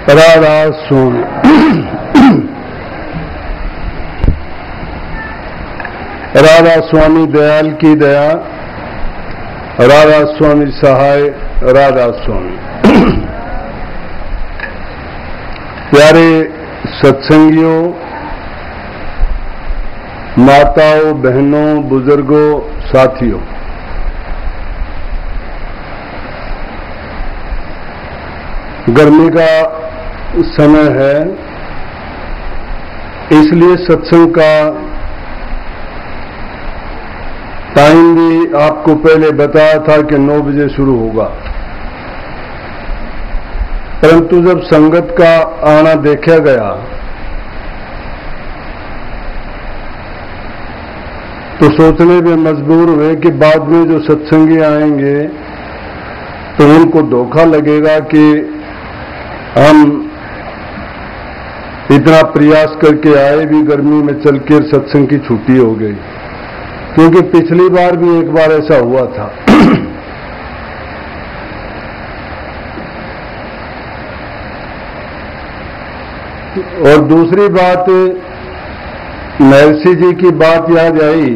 राधा स्वामी राधा स्वामी दयाल की दया, राधा स्वामी सहाय, राधा स्वामी। प्यारे सत्संगियों, माताओं, बहनों, बुजुर्गों, साथियों, गर्मी का समय है, इसलिए सत्संग का टाइम भी आपको पहले बताया था कि 9 बजे शुरू होगा, परंतु जब संगत का आना देखा गया तो सोचने में मजबूर हुए कि बाद में जो सत्संगी आएंगे तो उनको धोखा लगेगा कि हम इतना प्रयास करके आए भी गर्मी में चलकर सत्संग की छुट्टी हो गई, क्योंकि पिछली बार भी एक बार ऐसा हुआ था। और दूसरी बात, महर्षि जी की बात याद आई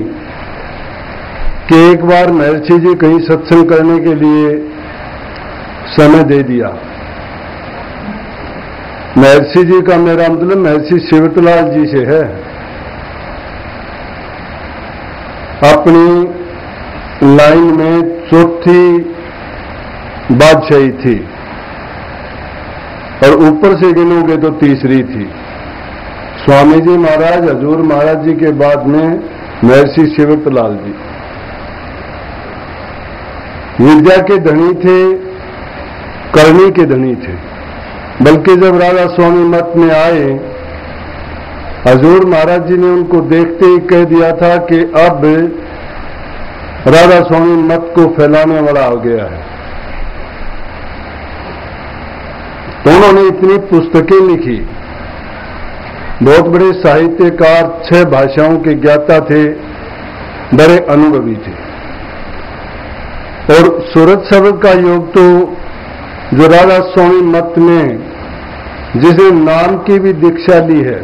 कि एक बार महर्षि जी कहीं सत्संग करने के लिए समय दे दिया। महर्षि जी का मेरा मतलब महर्षि शिवतलाल जी से है। अपनी लाइन में चौथी बादशाही थी और ऊपर से गिनोगे तो तीसरी थी। स्वामी जी महाराज, हजूर महाराज जी के बाद में महर्षि शिवतलाल जी विद्या के धनी थे, करनी के धनी थे। बल्कि जब राधा स्वामी मत में आए, हजूर महाराज जी ने उनको देखते ही कह दिया था कि अब राधा स्वामी मत को फैलाने वाला आ गया है। तो उन्होंने इतनी पुस्तकें लिखी, बहुत बड़े साहित्यकार, 6 भाषाओं के ज्ञाता थे, बड़े अनुभवी थे। और सूरत शब्द का योग तो जो राधा स्वामी मत में जिसे नाम की भी दीक्षा ली है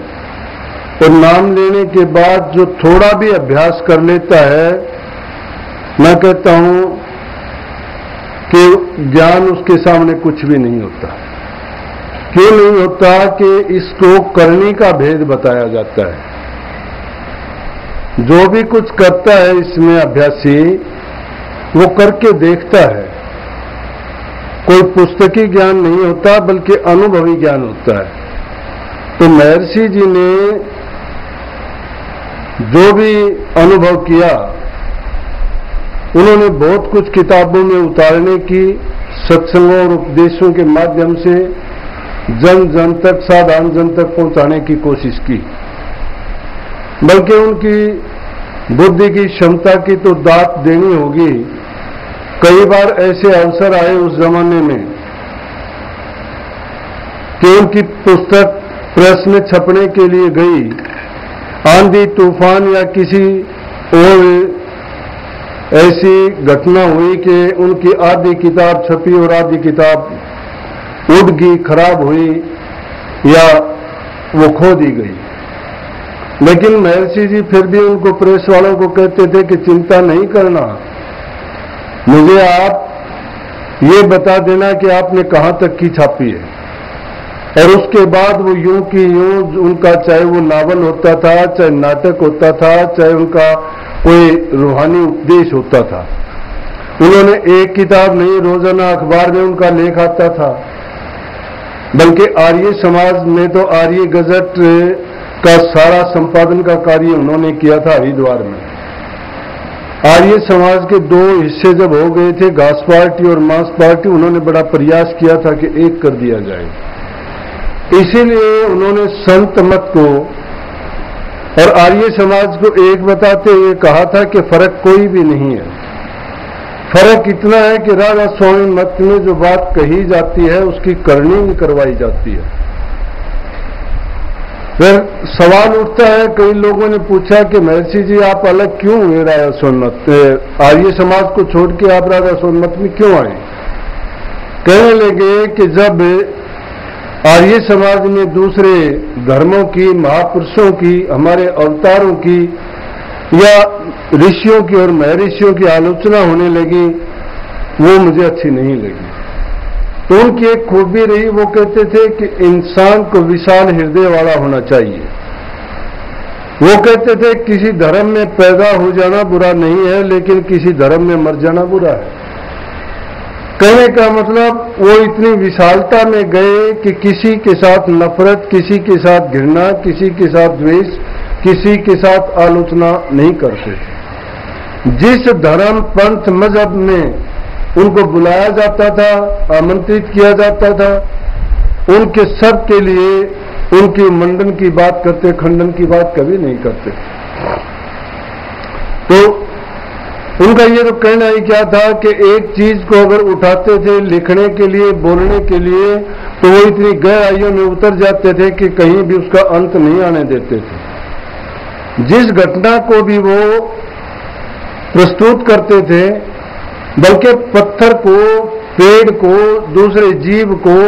और नाम लेने के बाद जो थोड़ा भी अभ्यास कर लेता है, मैं कहता हूं कि ज्ञान उसके सामने कुछ भी नहीं होता। क्यों नहीं होता? कि इसको करनी का भेद बताया जाता है। जो भी कुछ करता है इसमें अभ्यासी, वो करके देखता है। कोई पुस्तकी ज्ञान नहीं होता, बल्कि अनुभवी ज्ञान होता है। तो महर्षि जी ने जो भी अनुभव किया, उन्होंने बहुत कुछ किताबों में उतारने की, सत्संगों और उपदेशों के माध्यम से जन जन तक, साधारण जन तक पहुंचाने की कोशिश की। बल्कि उनकी बुद्धि की क्षमता की तो दात देनी होगी। कई बार ऐसे अवसर आए उस जमाने में कि उनकी पुस्तक प्रेस में छपने के लिए गई, आंधी तूफान या किसी और ऐसी घटना हुई कि उनकी आधी किताब छपी और आधी किताब उड़ गई, खराब हुई या वो खो दी गई। लेकिन महर्षि जी फिर भी उनको प्रेस वालों को कहते थे कि चिंता नहीं करना, मुझे आप ये बता देना कि आपने कहां तक की छापी है। और उसके बाद वो यूं की यूं, उनका चाहे वो नावल होता था, चाहे नाटक होता था, चाहे उनका कोई रूहानी उपदेश होता था, उन्होंने एक किताब नहीं, रोजाना अखबार में उनका लेख आता था। बल्कि आर्य समाज में तो आर्य गजट का सारा संपादन का कार्य उन्होंने किया था हरिद्वार में। आर्य समाज के 2 हिस्से जब हो गए थे, घास पार्टी और मांस पार्टी, उन्होंने बड़ा प्रयास किया था कि एक कर दिया जाए। इसीलिए उन्होंने संत मत को और आर्य समाज को एक बताते हुए कहा था कि फर्क कोई भी नहीं है। फर्क इतना है कि राधा स्वामी मत में जो बात कही जाती है उसकी करनी भी करवाई जाती है। फिर सवाल उठता है, कई लोगों ने पूछा कि महर्षि जी आप अलग क्यों हुए राधा सोनमत, आर्य समाज को छोड़ के आप राधा सोनमत में क्यों आए? कहने लगे कि जब आर्य समाज में दूसरे धर्मों की, महापुरुषों की, हमारे अवतारों की या ऋषियों की और महर्षियों की आलोचना होने लगी, वो मुझे अच्छी नहीं लगी। तो उनकी एक खूबी रही, वो कहते थे कि इंसान को विशाल हृदय वाला होना चाहिए। वो कहते थे किसी धर्म में पैदा हो जाना बुरा नहीं है, लेकिन किसी धर्म में मर जाना बुरा है। कहने का मतलब वो इतनी विशालता में गए कि किसी के साथ नफरत, किसी के साथ घृणा, किसी के साथ द्वेष, किसी के साथ आलोचना नहीं करते थे। जिस धर्म, पंथ, मजहब में उनको बुलाया जाता था, आमंत्रित किया जाता था, उनके सब के लिए उनकी मंडन की बात करते, खंडन की बात कभी नहीं करते। तो उनका ये तो कहना ही क्या था कि एक चीज को अगर उठाते थे लिखने के लिए, बोलने के लिए, तो वो इतनी गहराइयों में उतर जाते थे कि कहीं भी उसका अंत नहीं आने देते थे। जिस घटना को भी वो प्रस्तुत करते थे, बल्कि पत्थर को, पेड़ को, दूसरे जीव को,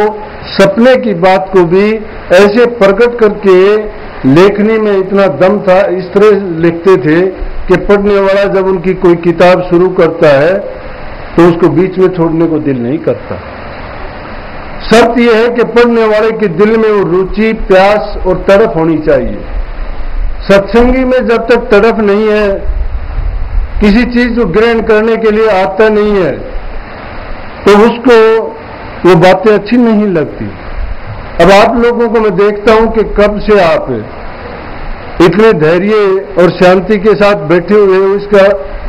सपने की बात को भी ऐसे प्रकट करके लेखनी में इतना दम था, इस तरह लिखते थे कि पढ़ने वाला जब उनकी कोई किताब शुरू करता है तो उसको बीच में छोड़ने को दिल नहीं करता। शर्त यह है कि पढ़ने वाले के दिल में वो रुचि, प्यास और तड़प होनी चाहिए। सत्संगी में जब तक तड़प नहीं है, किसी चीज को ग्रहण करने के लिए आता नहीं है, तो उसको वो बातें अच्छी नहीं लगती। अब आप लोगों को मैं देखता हूं कि कब से आप इतने धैर्य और शांति के साथ बैठे हुए हो, इसका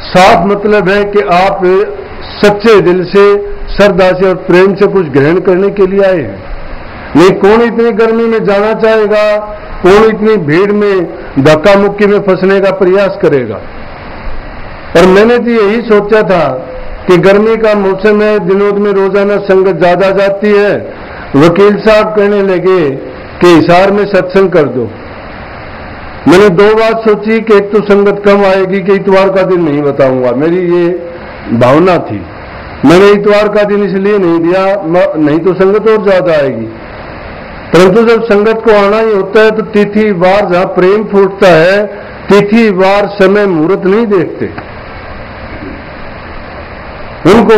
साफ मतलब है कि आप सच्चे दिल से, श्रद्धा से और प्रेम से कुछ ग्रहण करने के लिए आए हैं। नहीं, कौन इतनी गर्मी में जाना चाहेगा, कौन इतनी भीड़ में धक्का मुक्की में फंसने का प्रयास करेगा। और मैंने तो यही सोचा था कि गर्मी का मौसम है, दिनों में रोजाना संगत ज्यादा जाती है। वकील साहब कहने लगे कि हिसार में सत्संग कर दो। मैंने दो बात सोची कि एक तो संगत कम आएगी कि इतवार का दिन नहीं बताऊंगा, मेरी ये भावना थी। मैंने इतवार का दिन इसलिए नहीं दिया, नहीं तो संगत और ज्यादा आएगी। परंतु जब संगत को आना ही होता है तो तिथि वार, जहां प्रेम फूटता है, तिथि वार समय मुहूर्त नहीं देखते। उनको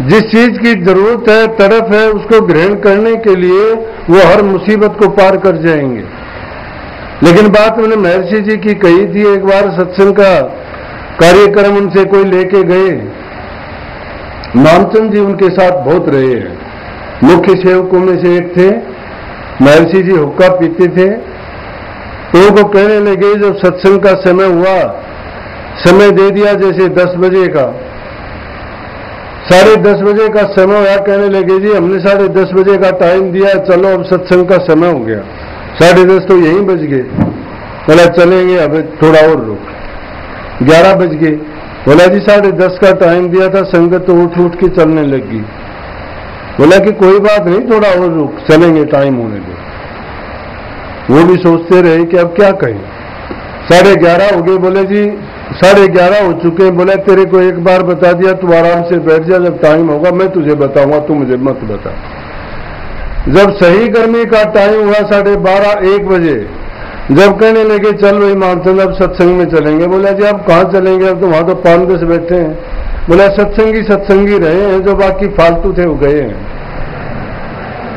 जिस चीज की जरूरत है, तड़प है, उसको ग्रहण करने के लिए वो हर मुसीबत को पार कर जाएंगे। लेकिन बात मैंने महर्षि जी की कही थी। एक बार सत्संग का कार्यक्रम उनसे कोई लेके गए, नामचंद जी उनके साथ बहुत रहे हैं, मुख्य सेवकों में से एक थे। महर्षि जी हुक्का पीते थे, तो उनको कहने लगे जब सत्संग का समय हुआ, समय दे दिया जैसे 10 बजे का, 10:30 बजे का समय हुआ, कहने लगे जी हमने 10:30 बजे का टाइम दिया, चलो अब सत्संग का समय हो गया। 10:30 तो यहीं बज गए। बोला चलेंगे, अब थोड़ा और रुक। 11 बज गए। बोला जी 10:30 का टाइम दिया था, संगत तो उठ के चलने लगी। बोला कि कोई बात नहीं, थोड़ा और रुक, चलेंगे, टाइम होने दो। वो भी सोचते रहे कि अब क्या कहें। 11:30 हो गए। बोले जी 11:30 हो चुके हैं। बोला तेरे को एक बार बता दिया, तू आराम से बैठ जा, जब टाइम होगा मैं तुझे बताऊंगा, तू मुझे मत बता। जब सही गर्मी का टाइम हुआ 12:30-1 बजे, जब कहने लगे चल भाई मानचंद अब सत्संग में चलेंगे। बोला जी अब कहाँ चलेंगे, अब तो वहां तो 5-10 बैठे हैं। बोला सत्संगी रहे हैं, जो बाकी फालतू थे वो गए हैं।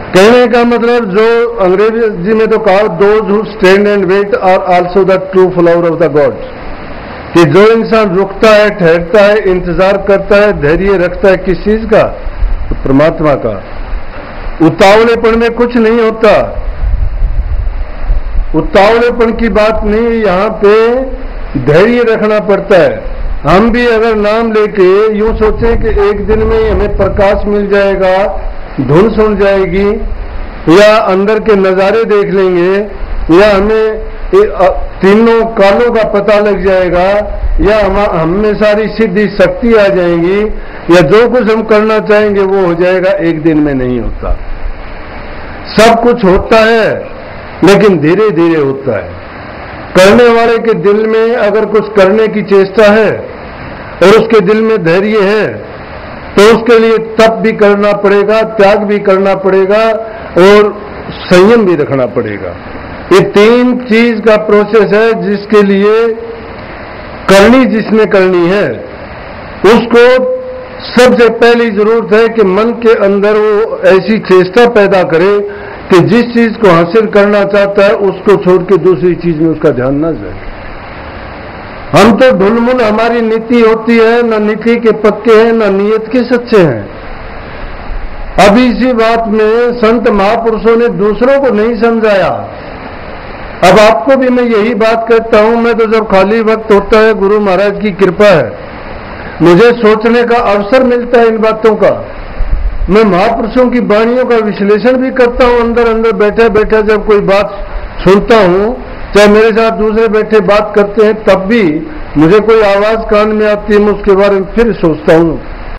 कहने का मतलब जो अंग्रेजी में तो कहा, those who stand and wait are also the true follower of the gods, कि जो इंसान रुकता है, ठहरता है, इंतजार करता है, धैर्य रखता है, किस चीज का, तो परमात्मा का। उतावलेपन में कुछ नहीं होता, उतावलेपन की बात नहीं, यहाँ पे धैर्य रखना पड़ता है। हम भी अगर नाम लेके यूं सोचें कि एक दिन में हमें प्रकाश मिल जाएगा, धुन सुन जाएगी, या अंदर के नजारे देख लेंगे, या हमें तीनों कालों का पता लग जाएगा, या हम में सारी सिद्धि शक्ति आ जाएंगी, या जो कुछ हम करना चाहेंगे वो हो जाएगा, एक दिन में नहीं होता। सब कुछ होता है लेकिन धीरे धीरे होता है। करने वाले के दिल में अगर कुछ करने की चेष्टा है और उसके दिल में धैर्य है तो उसके लिए तप भी करना पड़ेगा, त्याग भी करना पड़ेगा और संयम भी रखना पड़ेगा। ये 3 चीज का प्रोसेस है जिसके लिए करनी जिसने करनी है उसको सबसे पहली जरूरत है कि मन के अंदर वो ऐसी चेष्टा पैदा करे कि जिस चीज को हासिल करना चाहता है उसको छोड़ के दूसरी चीज में उसका ध्यान न जाए। हम तो ढुलमुल हमारी नीति होती है, न नीति के पक्के हैं न नियत के सच्चे हैं। अभी इसी बात में संत महापुरुषों ने दूसरों को नहीं समझाया। अब आपको भी मैं यही बात कहता हूं, मैं तो जब खाली वक्त होता है, गुरु महाराज की कृपा है, मुझे सोचने का अवसर मिलता है इन बातों का। मैं महापुरुषों की वाणियों का विश्लेषण भी करता हूं, अंदर अंदर बैठे बैठे जब कोई बात सुनता हूं, चाहे मेरे साथ दूसरे बैठे बात करते हैं, तब भी मुझे कोई आवाज कान में आती है, मैं उसके बारे में फिर सोचता हूं